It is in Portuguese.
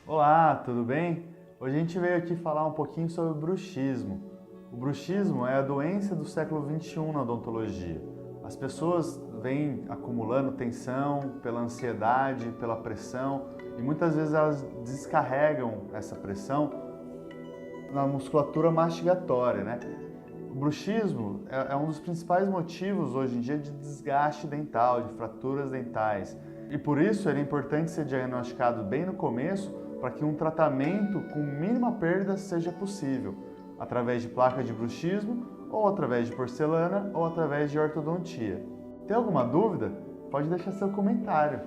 Olá, tudo bem? Hoje a gente veio aqui falar um pouquinho sobre o bruxismo. O bruxismo é a doença do século XXI na odontologia. As pessoas vêm acumulando tensão pela ansiedade, pela pressão e muitas vezes elas descarregam essa pressão na musculatura mastigatória, né? O bruxismo é um dos principais motivos hoje em dia de desgaste dental, de fraturas dentais. E por isso ele é importante ser diagnosticado bem no começo para que um tratamento com mínima perda seja possível, através de placa de bruxismo, ou através de porcelana, ou através de ortodontia. Tem alguma dúvida? Pode deixar seu comentário.